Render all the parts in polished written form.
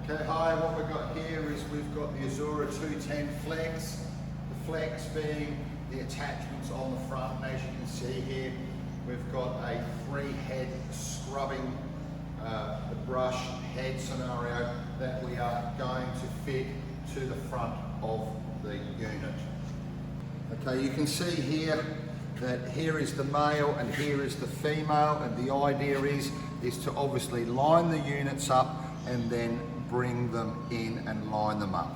Okay, hi, what we've got here is we've got the Azura 210 Flex. The Flex being the attachments on the front, and as you can see here, we've got a 3-head scrubbing the brush head scenario that we are going to fit to the front of the unit. Okay, you can see here that here is the male and here is the female, and the idea is to obviously line the units up and then bring them in and line them up.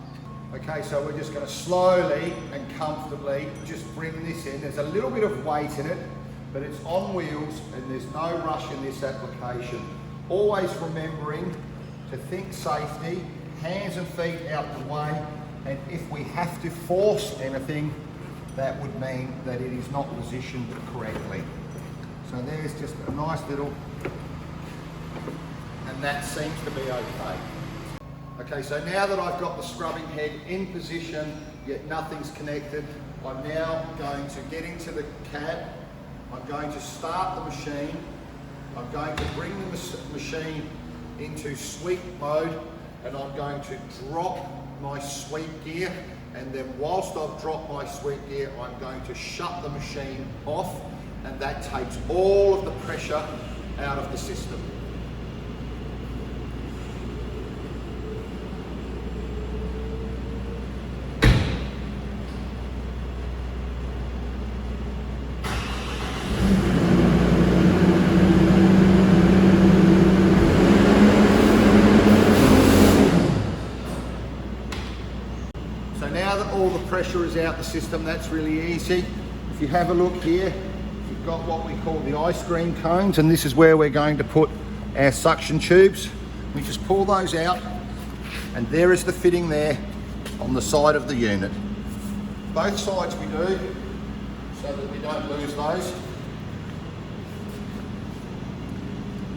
Okay, so we're just going to slowly and comfortably just bring this in. There's a little bit of weight in it, but it's on wheels and there's no rush in this application. Always remembering to think safety, hands and feet out the way, and if we have to force anything, that would mean that it is not positioned correctly. So there's just a nice little, and that seems to be okay. Okay, so now that I've got the scrubbing head in position, yet nothing's connected, I'm now going to get into the cab. I'm going to start the machine. I'm going to bring the machine into sweep mode, and I'm going to drop my sweep gear, and then whilst I've dropped my sweep gear, I'm going to shut the machine off, and that takes all of the pressure out of the system. So now that all the pressure is out the system, that's really easy. If you have a look here, we've got what we call the ice cream cones, and this is where we're going to put our suction tubes. We just pull those out, and there is the fitting there on the side of the unit. Both sides we do, so that we don't lose those.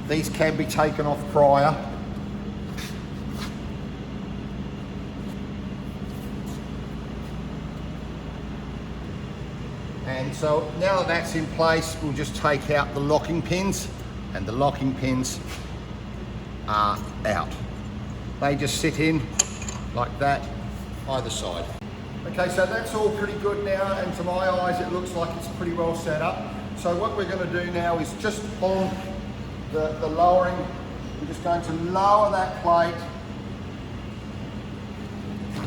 These can be taken off prior. And so now that that's in place, we'll just take out the locking pins, and the locking pins are out. They just sit in like that, either side. Okay, so that's all pretty good now, and to my eyes it looks like it's pretty well set up. So what we're going to do now is just on the lowering, we're just going to lower that plate,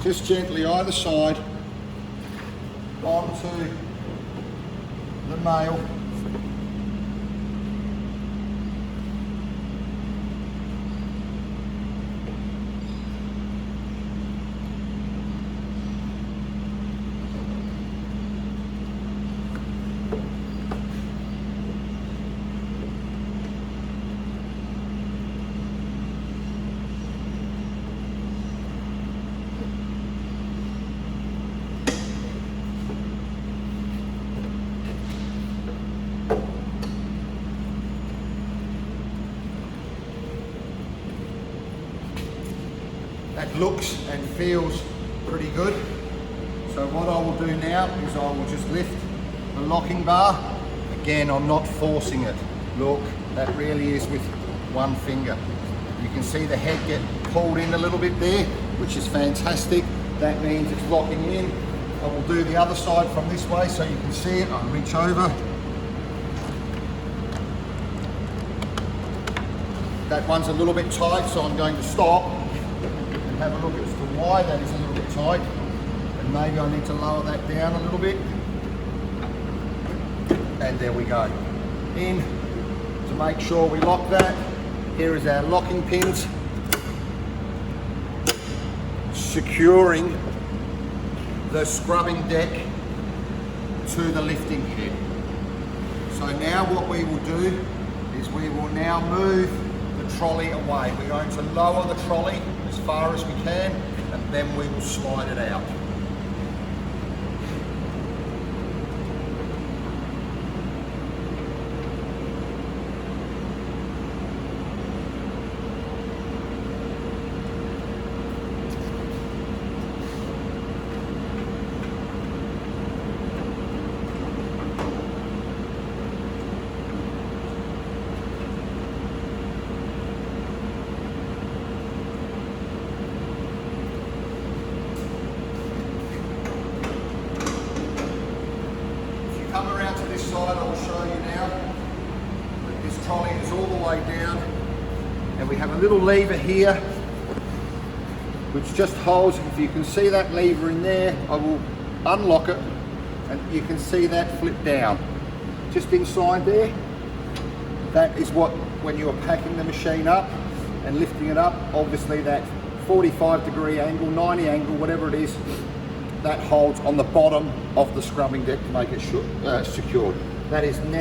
just gently either side, onto the male. That looks and feels pretty good. So what I will do now is I will just lift the locking bar. Again, I'm not forcing it. Look, that really is with one finger. You can see the head get pulled in a little bit there, which is fantastic. That means it's locking in. I will do the other side from this way so you can see it. I'll reach over. That one's a little bit tight, so I'm going to stop and have a look as to why that is a little bit tight, and maybe I need to lower that down a little bit, and there we go. In to make sure we lock that. Here is our locking pins securing the scrubbing deck to the lifting head. So now what we will do is we will now move the trolley away. We're going to lower the trolley as far as we can, and then we will slide it out. side I will show you now. This trolley is all the way down, and we have a little lever here which just holds. If you can see that lever in there, I will unlock it and you can see that flip down. Just inside there, that is what, when you are packing the machine up and lifting it up, obviously that 45-degree angle, 90 angle, whatever it is, that holds on the bottom of the scrubbing deck to make it secured. That is now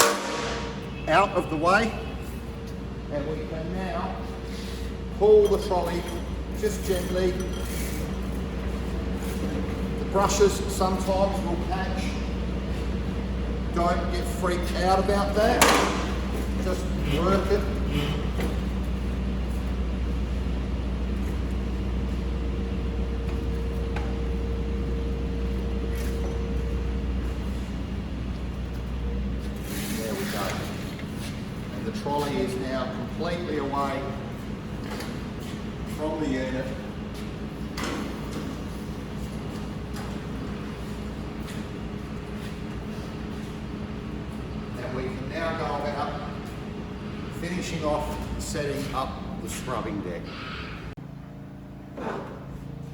out of the way, and we can now pull the trolley just gently. The brushes sometimes will catch. Don't get freaked out about that. Just work it. There we go. And the trolley is now completely away from the unit. And we can now go about finishing off setting up the scrubbing deck.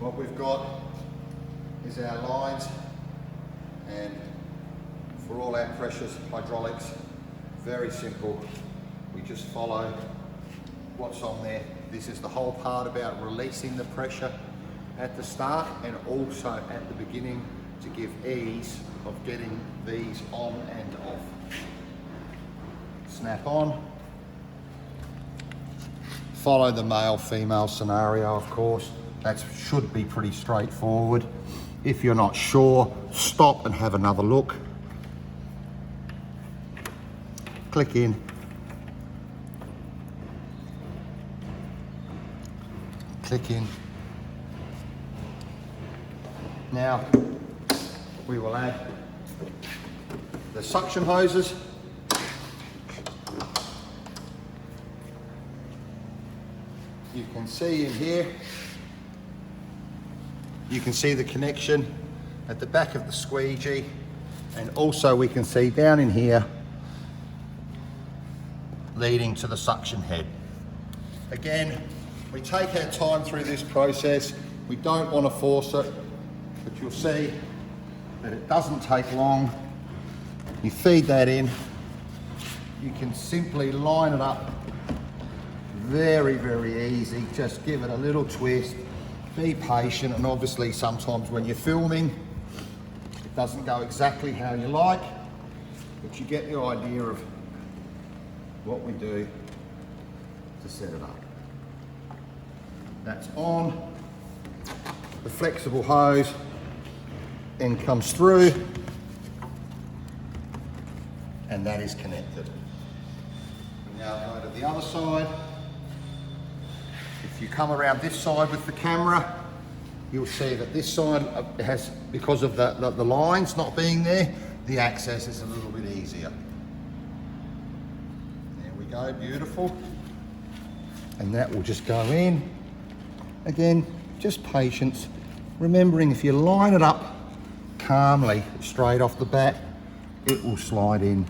What we've got is our lines, and for all our precious hydraulics, very simple. We just follow what's on there. This is the whole part about releasing the pressure at the start and also at the beginning to give ease of getting these on and off. Snap on. Follow the male-female scenario, of course. That should be pretty straightforward. If you're not sure, stop and have another look. Click in. Click in. Now we will add the suction hoses. You can see in here, you can see the connection at the back of the squeegee, and also we can see down in here leading to the suction head. Again, we take our time through this process. We don't want to force it, but you'll see that it doesn't take long. You feed that in, you can simply line it up. Very, very easy. Just give it a little twist, be patient, and obviously sometimes when you're filming, it doesn't go exactly how you like, but you get the idea of what we do to set it up. That's on. The flexible hose then comes through, and that is connected. We now go to the other side. If you come around this side with the camera, you'll see that this side has, because of the lines not being there, the access is a little bit easier. There we go, beautiful. And that will just go in. Again, just patience. Remembering if you line it up calmly, straight off the bat, it will slide in.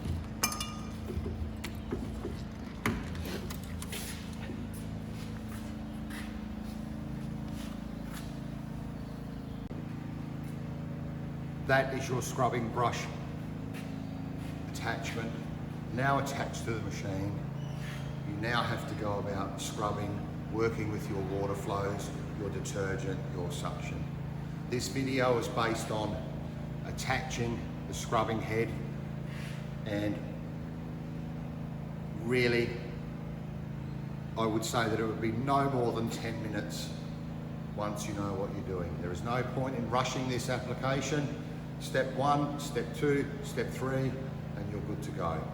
That is your scrubbing brush attachment, now attached to the machine. You now have to go about scrubbing, working with your water flows, your detergent, your suction. This video is based on attaching the scrubbing head, and really I would say that it would be no more than 10 minutes once you know what you're doing. There is no point in rushing this application. Step 1, step 2, step 3, and you're good to go.